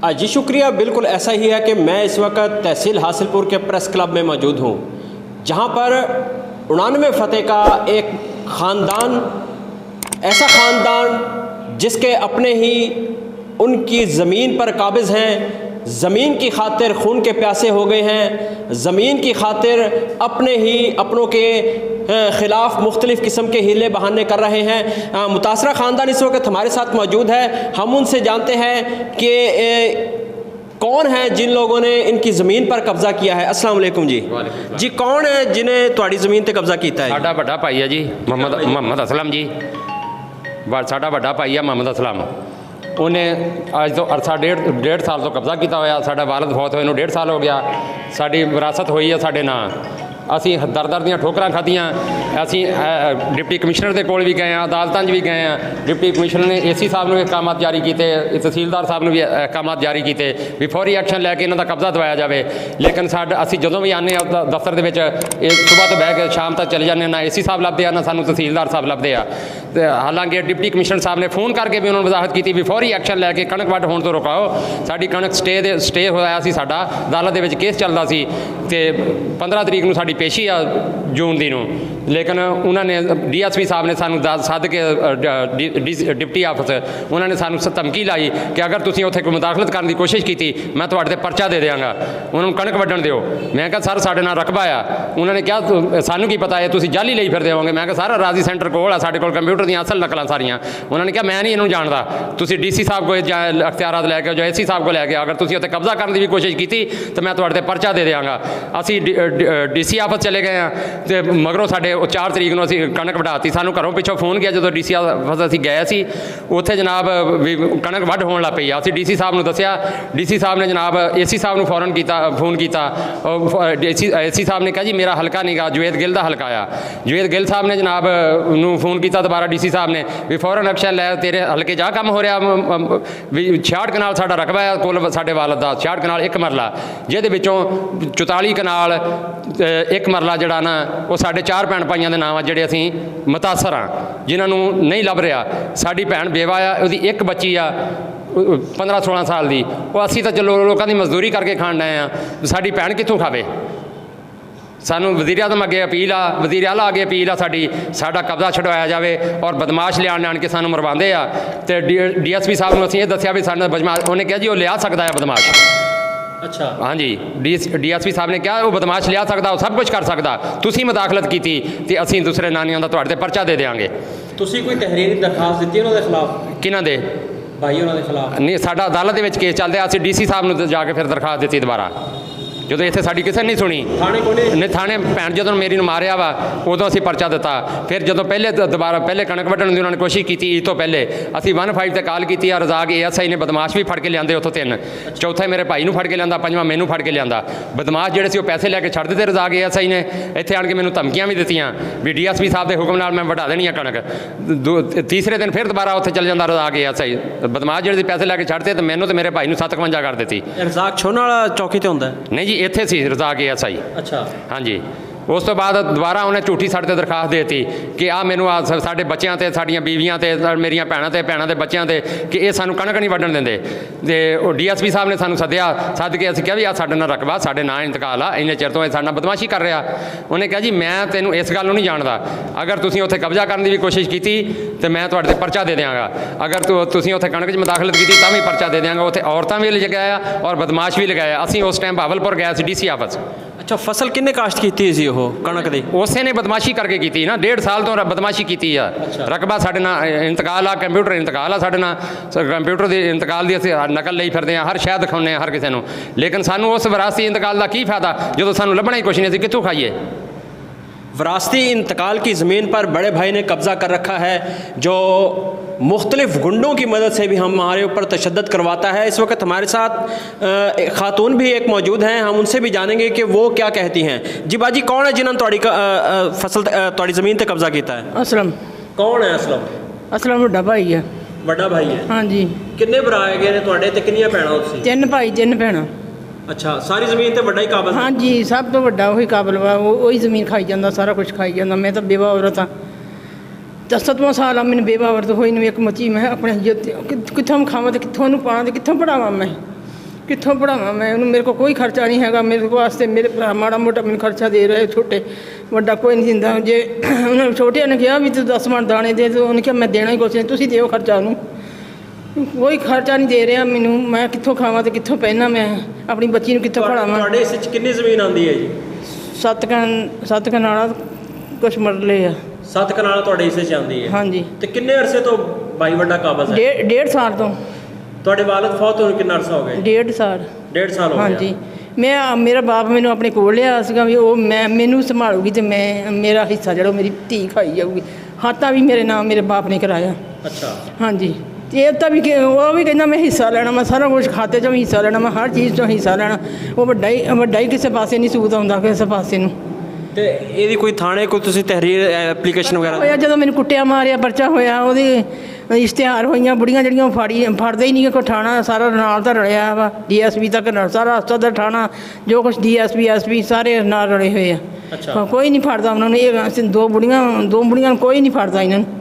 जी शुक्रिया। बिल्कुल ऐसा ही है कि मैं इस वक्त तहसील हासिलपुर के प्रेस क्लब में मौजूद हूँ, जहाँ पर 99 फतेह का एक ख़ानदान, ऐसा ख़ानदान जिसके अपने ही उनकी ज़मीन पर काबिज़ हैं, ज़मीन की खातिर खून के प्यासे हो गए हैं, ज़मीन की खातिर अपने ही अपनों के ख़िलाफ़ मुख्तलिफ़ किस्म के हीले बहाने कर रहे हैं। मुतासरा ख़ानदान इस वक्त हमारे साथ मौजूद है। हम उनसे जानते हैं कि कौन है जिन लोगों ने इनकी ज़मीन पर कब्ज़ा किया है। अस्सलाम वालेकुम जी। जी कौन है जिन्हें तुम्हारी ज़मीन पर कब्ज़ा किया है? साडा बड़ा भाई है जी, मोहम्मद असलम जी। साडा बड़ा भाई है मोहम्मद असलम। उन्हें अज तो अरसा डेढ़ साल तो कब्जा किया होया। साडा वालद फौत होए 1.5 साल हो गया। साडी विरासत हुई है साडे नां। असी दर ਦੀਆਂ ठोकरां खाधियां। ਅਸੀਂ डिप्टी कमिश्नर ਦੇ ਕੋਲ भी गए हैं, अदालतां 'ਚ भी गए हैं। डिप्टी कमिश्नर ने AC ਸਾਹਿਬ ਨੂੰ ਅਹਿਕਾਮਾਤ ਜਾਰੀ ਕੀਤੇ, ਤਹਿਸੀਲਦਾਰ ਸਾਹਿਬ ਨੂੰ ਵੀ ਅਹਿਕਾਮਾਤ ਜਾਰੀ ਕੀਤੇ ਵੀ ਫੌਰੀ ਐਕਸ਼ਨ ਲੈ ਕੇ ਇਹਨਾਂ ਦਾ ਕਬਜ਼ਾ ਦਵਾਇਆ ਜਾਵੇ। ਲੇਕਿਨ ਅਸੀਂ ਜਦੋਂ ਵੀ ਆਉਂਦੇ ਹਾਂ ਦਫ਼ਤਰ ਦੇ ਵਿੱਚ ਇਹ ਸਵੇਰ ਤੋਂ ਬਹਿ ਕੇ ਸ਼ਾਮ ਤੱਕ ਚਲੇ ਜਾਂਦੇ, ਨਾ AC ਸਾਹਿਬ ਲੱਭਦੇ ਆ ਨਾ ਸਾਨੂੰ ਤਹਿਸੀਲਦਾਰ ਸਾਹਿਬ ਲੱਭਦੇ ਆ। ਤੇ ਹਾਲਾਂਕਿ डिप्टी कमिश्नर ਸਾਹਿਬ ਨੇ ਫੋਨ ਕਰਕੇ ਵੀ ਉਹਨਾਂ ਨੂੰ ਵਜ਼ਾਹਤ ਕੀਤੀ ਵੀ ਫੌਰੀ ਐਕਸ਼ਨ ਲੈ ਕੇ ਕਣਕ ਵੱਢ ਹੋਣ ਤੋਂ ਰੁਕਾਓ। ਸਾਡੀ ਕਣਕ ਸਟੇ ਹੋਇਆ ਸੀ, ਸਾਡਾ ਅਦਾਲਤ ਦੇ ਵਿੱਚ ਕੇਸ ਚੱਲਦਾ ਸੀ ਤੇ 15 ਤਰੀਕ ਨੂੰ ਸਾਡੀ पेशी आ जून दी नूं। लेकिन उन्होंने DSP साहब ने सानू सद के डिप्टी आफिस उन्होंने सानू धमकी लाई कि अगर तुसीं उत्थे कोई मुदाखलत करने की कोशिश की मैं तुहाडे ते परचा दे देंगा, उन्होंने कणक वड्ढण दिओ। मैं कहा सर साडे नाल रकबा आ। उन्होंने कहा सानू की पता है तुसीं जाली लई फिरदे होवोगे। मैं कहा सर राजी सेंटर कोल आ, साडे कोल कंप्यूटर दीयां असल नकलां सारियां। उन्होंने कहा मैं नहीं इन्हूं जानदा, तुसीं DC साहब को अख्तियारात लैके जाओ, AC साहब को लैके, अगर तुसीं उत्थे कब्जा करने की भी कोशिश की तो मैं तुहाडे ते परचा दे देंगा। असीं DC आफिस चले गए हैं तो मगरों साढ़े 4 तरीक को असी कणक वढ़ाती। सानू घरों पिछों फोन किया जो DC आफिस असीं गए सी, उत्थे जनाब भी कणक वढ़ होण लग पई। असीं DC साहब नूं दस्सिया, DC साहब ने जनाब AC साहब नूं फौरन फोन किया। AC साहब ने कहा जी मेरा हल्का नहीं गा, जवेद गिल का हल्का आ। जवेद गिल साहब ने जनाब नूं फोन किया दोबारा DC साहब ने भी फौरन एक्शन लै, तेरे हल्के जा काम हो रहा भी 66 कनाल साडा रकबा है कुल साडे वालद दा, 66 कनाल 1 मरला, जिहदे विचों 44 कनाल 1 मरला जिहड़ा ना वो साढ़े 4 भैन भाइयों के नाम आ जिहड़े असीं मुतासर हाँ, जिन्होंने नहीं लभ रहा। साडी भैन बेवा आ, उसदी एक बच्ची आ 15-16 साल की। वो असीं तो चलो लोगों की मजदूरी करके खाण आए हैं, साडी भैन कित्थों खावे। सानू वज़ीर आज़म अगे अपील आ, वज़ीर आला अगे अपील आ साडा कब्जा छुड़वाया जाए और बदमाश लिया के सानू मरवाते आ। तो DSP साहब नूं असीं ये दस्सिया भी सानू बदमाश, उन्हें कहा जी वो लिया सकता है बदमाश। अच्छा हाँ जी, DSP साहब ने कहा वो बदमाश लिया सकता, वो सब कुछ कर सकता, तुसीं मुदाखलत की तो असीं दूसरे नानियों का तुहाडे ते परचा दे देंगे। तुसीं कोई तहरीरी दरखास्त दी उन्होंने खिलाफ? किन्हां दे भाई उन्होंने खिलाफ नहीं, साडा अदालत दे विच केस चलदा। असीं DC साहब नूं जाके फिर दरखास्त दी दोबारा, जो इतने साड़ी किसी नहीं सुनी। थाने को नहीं थाने भैन जो मेरी मारिया वा उदों असीं परचा दिता। फिर जो पहले दोबारा पहले कणक वड्ढण की उन्होंने कोशिश की ईद तो पहले असीं 1-5 ते कॉल की। रजाक ASI ने बदमाश भी फड़ के लिया उत्थों 3, चौथा मेरे भाई नूं फड़ के लिया, 5वां मैनू फड़ के लिया। बदमाश जिहड़े सी पैसे लैके छड्ड दित्ते रजाक ASI ने, इत्थे आण के मैनूं धमकियां भी दित्तियां भी DSP साहब के हुक्म नाल मैं वढ़ा देनी है कणक। तीसरे दिन फिर दोबारा उत्थे चल जांदा रजाक ASI। बदमाश जिहड़े पैसे लैके छड्डते तो मैनूं ते मेरे भाई नूं 57 कर दित्ती। रजाक छोना वाला चौकी ते हुंदा नहीं जी, इत्थे सी रजाक ASI। अच्छा हाँ जी। उस तो बाद दोबारा उन्हें झूठी साढ़े ते दरखास्त देती कि आ मैनू साढ़े बच्चों से साड़ियाँ बीवियाँ से मेरिया भैनों से भैनों के बच्चों से कि ये सानू कणक नहीं वड्ढण देंदे। तो DSP साहब ने सानू सद्दिया, सद के असीं कहा भी आ साडे नाल रकबा, साडे नां इंतकाल आ, इन्ने चिर तो साडे नाल बदमाशी कर रहा। उन्हें कहा जी मैं तैनूं इस गल नूं नहीं जानदा, अगर तुसीं उत्थे कब्जा करने की भी कोशिश की तो मैं तुहाडे ते परचा दे देंगा, अगर तुसीं उत्थे कणक च मुदाखलत की तां भी परचा दे देंगा। उत्थे औरतां भी लगाया और बदमाश भी लगाया। असीं उस टाइम बहावलपुर गए सी DC आफिस। अच्छा फसल किन्ने काश्त की सी वो कणक दी? उसे ने बदमाशी करके की ना, 1.5 साल तो बदमाशी की है। अच्छा। रकबा साढ़े ना इंतकाल आ, कंप्यूटर इंतकाल आ साढ़े ना, कंप्यूटर की इंतकाल की असीं नकल लई फिरदे हां, हर शह दिखाउने हर किसी नूं। लेकिन सानू उस विरासती इंतकाल का की फायदा जो सानू लभना ही कुछ नहीं, असीं कित्थों खाईए। विरासती इंतकाल की ज़मीन पर बड़े भाई ने कब्ज़ा कर रखा है, जो मुख्तलिफ़ गुंडों की मदद से भी हमारे ऊपर तशद्दुद करवाता है। इस वक्त हमारे साथ खातून भी एक मौजूद हैं, हम उनसे भी जानेंगे कि वो क्या कहती हैं। जी बाजी कौन है जिन्होंने तुहाडी फसल तुहाडी ज़मीन पर कब्ज़ा किया है? असलम। कौन है असलम? असलम वड्डा भाई है। वड्डा भाई है? हाँ जी। किन्ने भरा है ने तुहाडे ते किन्नियां भैणां तुसीं? 3 भाई 3 भैणां। अच्छा सारी ज़मीन तो वड्डा ही काबिल? हाँ जी, सब तो वड्डा वही काबिल वा, वही ज़मीन खाई जाता, सारा कुछ खाई जाता। मैं तो बेवा औरत हाँ, 10वां साल आ मैंने बेवा औरत होई नूं एक मची। मैं अपने कित्थों खावां तो कित्थों पावां तो कित्थों पढ़ावां मैं। ਕਿੱਥੋਂ ਪੜਾਵਾਂ ਮੈਂ ਉਹਨੂੰ? ਮੇਰੇ ਕੋਲ ਕੋਈ ਖਰਚਾ ਨਹੀਂ ਹੈਗਾ ਮੇਰੇ ਵਾਸਤੇ। ਮੇਰੇ ਭਰਾ ਮਾੜਾ ਮੋਟਾ ਮੈਨੂੰ ਖਰਚਾ ਦੇ ਰਹੇ ਛੋਟੇ, ਵੱਡਾ ਕੋਈ ਨਹੀਂ ਦਿੰਦਾ। ਜੇ ਉਹਨਾਂ ਛੋਟਿਆਂ ਨੇ ਕਿਹਾ ਵੀ ਤੂੰ 10 ਮਣ ਦਾਣੇ ਦੇ, ਤੇ ਉਹਨੇ ਕਿਹਾ ਮੈਂ ਦੇਣਾ ਹੀ ਕੁਛ ਨਹੀਂ, ਤੁਸੀਂ ਦਿਓ ਖਰਚਾ ਉਹਨੂੰ। ਕੋਈ ਖਰਚਾ ਨਹੀਂ ਦੇ ਰਿਹਾ ਮੈਨੂੰ। ਮੈਂ ਕਿੱਥੋਂ ਖਾਵਾਂ ਤੇ ਕਿੱਥੋਂ ਪਹਿਨਾ? ਮੈਂ ਆਪਣੀ ਬੱਚੀ ਨੂੰ ਕਿੱਥੋਂ ਪੜਾਵਾਂ? ਤੁਹਾਡੇ ਇਸ 'ਚ ਕਿੰਨੀ ਜ਼ਮੀਨ ਆਉਂਦੀ ਹੈ ਜੀ? 7 ਕਨਾਲਾਂ ਕੁਛ ਮਰਲੇ ਆ। 7 ਕਨਾਲ ਤੁਹਾਡੇ ਹਿੱਸੇ 'ਚ ਆਉਂਦੀ ਹੈ? ਹਾਂਜੀ। ਤੇ ਕਿੰਨੇ ਅਰਸੇ ਤੋਂ ਭਾਈ ਵੱਡਾ ਕਾਬਜ਼ ਹੈ? 1.5 ਸਾਲ ਤੋਂ। ਤੁਹਾਡੇ ਵਾਲਦ ਫੌਤ ਹੋਣ ਕਿੰਨਾ ਅਰਸਾ ਹੋ ਗਿਆ? 1.5 ਸਾਲ। 1.5 ਸਾਲ ਹੋ ਗਿਆ। ਹਾਂਜੀ। ਮੇਰਾ ਬਾਪ ਮੈਨੂੰ ਆਪਣੇ ਕੋਲ ਲਿਆ ਸੀਗਾ ਵੀ ਉਹ ਮੈਨੂੰ ਸੰਭਾਲੂਗੀ ਤੇ ਮੇਰਾ ਹਿੱਸਾ ਜਿਹੜਾ ਮੇਰੀ ਧੀ ਖਾਈ ਜਾਊਗੀ। ਖਾਤਾ ਵੀ ਮੇਰੇ ਨਾਮ ਮੇਰੇ ਬਾਪ ਨੇ ਕਰਾਇਆ। ਅੱਛਾ। ਹਾਂਜੀ। ਤੇ ਇਹ ਤਾਂ ਵੀ ਉਹ ਵੀ ਕਹਿੰਦਾ ਮੈਂ ਹਿੱਸਾ ਲੈਣਾ, ਮੈਂ ਸਾਰਾ ਕੁਝ ਖਾਤੇ 'ਚੋਂ ਹਿੱਸਾ ਲੈਣਾ, ਮੈਂ ਹਰ ਚੀਜ਼ 'ਚੋਂ ਹਿੱਸਾ ਲੈਣਾ। ਉਹ ਵੱਡਾ ਹੀ ਕਿਸੇ ਪਾਸੇ ਨਹੀਂ ਸੂਤ ਆਉਂਦਾ ਕਿਸੇ ਪਾਸੇ ਨੂੰ। ਤੇ ਇਹਦੀ ਕੋਈ ਥਾਣੇ ਕੋਈ ਤੁਸੀਂ ਤਹਿਰੀਰ ਐਪਲੀਕੇਸ਼ਨ ਵਗੈਰਾ? ਹੋਇਆ ਜਦੋਂ ਮੈਨੂੰ ਕੁੱਟਿਆ ਮਾਰਿਆ ਪਰਚਾ ਹੋਇਆ, ਉਹਦੇ ਇਸ਼ਤਿਹਾਰ ਹੋਈਆਂ ਬੁੜੀਆਂ ਜਿਹੜੀਆਂ ਉਹ ਫੜਦੇ ਹੀ ਨਹੀਂ। ਕੋਈ ਥਾਣਾ ਸਾਰਾ ਨਾਲ ਤਾਂ ਰਲਿਆ ਵਾ, DSP ਤੱਕ ਸਾਰਾ ਹਸਪਤਾਲ ਦਾ ਥਾਣਾ ਜੋ ਕੁਛ DSP SP ਸਾਰੇ ਨਾਲ ਰਲੇ ਹੋਏ ਆ। ਅੱਛਾ। ਕੋਈ ਨਹੀਂ ਫੜਦਾ ਉਹਨਾਂ ਨੂੰ। ਇਹ ਦੋ ਬੁੜੀਆਂ ਨੂੰ ਕੋਈ ਨਹੀਂ ਫੜਦਾ ਇਹਨਾਂ ਨੂੰ।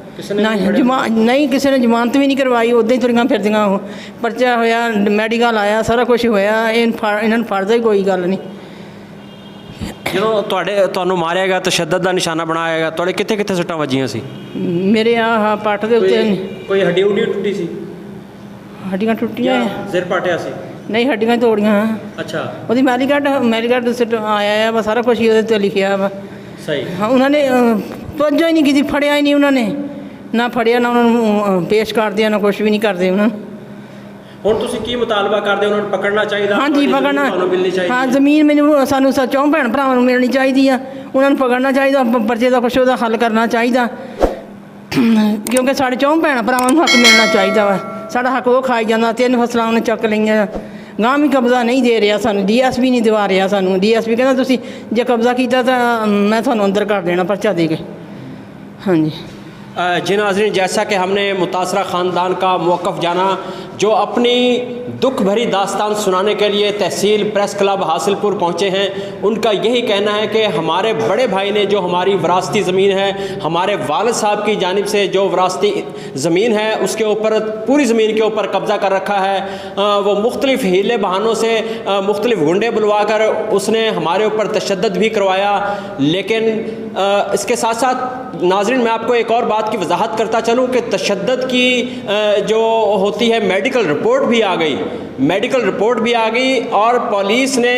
ਨਹੀਂ ਕਿਸੇ ਨੇ ਜ਼ਮਾਨਤ ਵੀ ਨਹੀਂ ਕਰਵਾਈ, ਉੱਦਾਂ ਹੀ ਤੁਰੀਆਂ ਫਿਰਦੀਆਂ। ਉਹ ਪਰਚਾ ਹੋਇਆ, ਮੈਡੀਕਲ ਆਇਆ, ਸਾਰਾ ਕੁਝ ਹੋਇਆ। ਇਹਨਾਂ ਨੂੰ ਫੜਦਾ ਹੀ ਕੋਈ ਗੱਲ ਨਹੀਂ। ਜਦੋਂ ਤੁਹਾਨੂੰ ਮਾਰਿਆ ਗਿਆ, ਤਸ਼ੱਦਦ ਦਾ ਨਿਸ਼ਾਨਾ ਬਣਾਇਆ ਗਿਆ, ਤੁਹਾਡੇ ਕਿੱਥੇ ਕਿੱਥੇ ਸੱਟਾਂ ਵੱਜੀਆਂ ਸੀ? ਮੇਰੇ ਆਹ ਪੱਟ ਦੇ ਉੱਤੇ ਕੋਈ ਹੱਡੀ ਉੱਡੀ ਟੁੱਟੀ ਸੀ? ਹੱਡੀਆਂ ਟੁੱਟੀਆਂ ਆ। ਸਿਰ ਪਾਟਿਆ ਸੀ? ਨਹੀਂ, ਹੱਡੀਆਂ ਤੋੜੀਆਂ। ਅੱਛਾ। ਉਹਦੀ ਮੈਡੀਕਲ ਸਿੱਟ ਆਇਆ ਵਾ, ਸਾਰਾ ਕੁਝ ਹੀ ਉਹਦੇ 'ਤੇ ਲਿਖਿਆ ਵਾ। ਸਹੀ। ਹਾਂ, ਉਹਨਾਂ ਨੇ ਤੋਜਾ ਹੀ ਨਹੀਂ ਕੀਤੀ, ਫੜਿਆ ਹੀ ਨਹੀਂ ਉਹਨਾਂ ਨੇ। ਨਾ ਫੜਿਆ, ਨਾ ਉਹਨਾਂ ਨੂੰ ਪੇਸ਼ ਕਰਦੇ ਆ, ਨਾ ਕੁਛ ਵੀ ਨਹੀਂ ਕਰਦੇ ਉਹਨਾਂ ਨੂੰ। ਹੁਣ ਤੁਸੀਂ ਕੀ ਮੁਤਾਲਬਾ ਕਰਦੇ? ਉਹਨਾਂ ਨੂੰ ਪਕੜਨਾ ਚਾਹੀਦਾ? ਹਾਂਜੀ, ਪਕੜਨਾ। ਤੁਹਾਨੂੰ ਮਿਲਣੀ ਚਾਹੀਦੀ? ਹਾਂ, ਜ਼ਮੀਨ ਸਾਨੂੰ 4 ਭੈਣ ਭਰਾਵਾਂ ਨੂੰ ਮਿਲਣੀ ਚਾਹੀਦੀ ਆ। ਉਹਨਾਂ ਨੂੰ ਪਕੜਨਾ ਚਾਹੀਦਾ, ਪਰਚੇ ਦਾ ਕੁਛ ਉਹਦਾ ਹੱਲ ਕਰਨਾ ਚਾਹੀਦਾ। ਕਿਉਂਕਿ ਸਾਡੇ 4 ਭੈਣ ਭਰਾਵਾਂ ਨੂੰ ਹੱਕ ਮਿਲਣਾ ਚਾਹੀਦਾ ਵਾ। ਸਾਡਾ ਹੱਕ ਉਹ ਖਾਈ ਜਾਂਦਾ। 3 ਫਸਲਾਂ ਉਹਨੇ ਚੱਕ ਲਈਆਂ। ਗਾਂ ਵੀ ਕਬਜ਼ਾ ਨਹੀਂ ਦੇ ਰਿਹਾ ਸਾਨੂੰ, DSP ਨਹੀਂ ਦਿਵਾ ਰਿਹਾ ਸਾਨੂੰ। DSP ਕਹਿੰਦਾ ਤੁਸੀਂ ਜੇ ਕਬਜ਼ਾ ਕੀਤਾ ਤਾਂ ਮੈਂ ਤੁਹਾਨੂੰ ਅੰਦਰ ਕਰ ਦੇਣਾ ਪਰਚਾ ਦੇ के। हाँ जी। जी नाज़रीन, जैसा कि हमने मुतासरा ख़ानदान का मौक़िफ़ जाना, जो अपनी दुख भरी दास्तान सुनाने के लिए तहसील प्रेस क्लब हासिलपुर पहुँचे हैं, उनका यही कहना है कि हमारे बड़े भाई ने जो हमारी विरासती ज़मीन है, हमारे वालिद साहब की जानिब से जो विरासती ज़मीन है उसके ऊपर, पूरी ज़मीन के ऊपर कब्ज़ा कर रखा है। वो मुख्तलिफ़ हीले बहानों से मुख्तलिफ़ गुंडे बुलवा कर उसने हमारे ऊपर तशद्दुद भी करवाया। लेकिन इसके साथ साथ नाज़रीन मैं आपको एक और बात की वजाहत करता चलूँ कि तशद्दुद की जो होती है मेडिकल रिपोर्ट भी आ गई। मेडिकल रिपोर्ट भी आ गई और पुलिस ने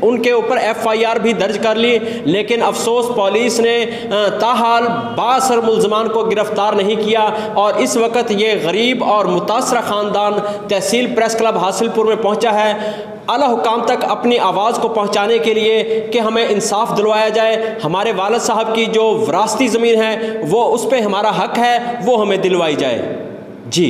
उनके ऊपर FIR भी दर्ज कर ली। लेकिन अफसोस पुलिस ने ताहाल बासर मुल्ज़मान को गिरफ़्तार नहीं किया। और इस वक्त ये गरीब और मुतासरा ख़ानदान तहसील प्रेस क्लब हासिलपुर में पहुँचा है आला हुकाम तक अपनी आवाज़ को पहुँचाने के लिए कि हमें इंसाफ दिलवाया जाए। हमारे वालिद साहब की जो विरासती ज़मीन है वो उस पर हमारा हक है, वो हमें दिलवाई जाए। जी।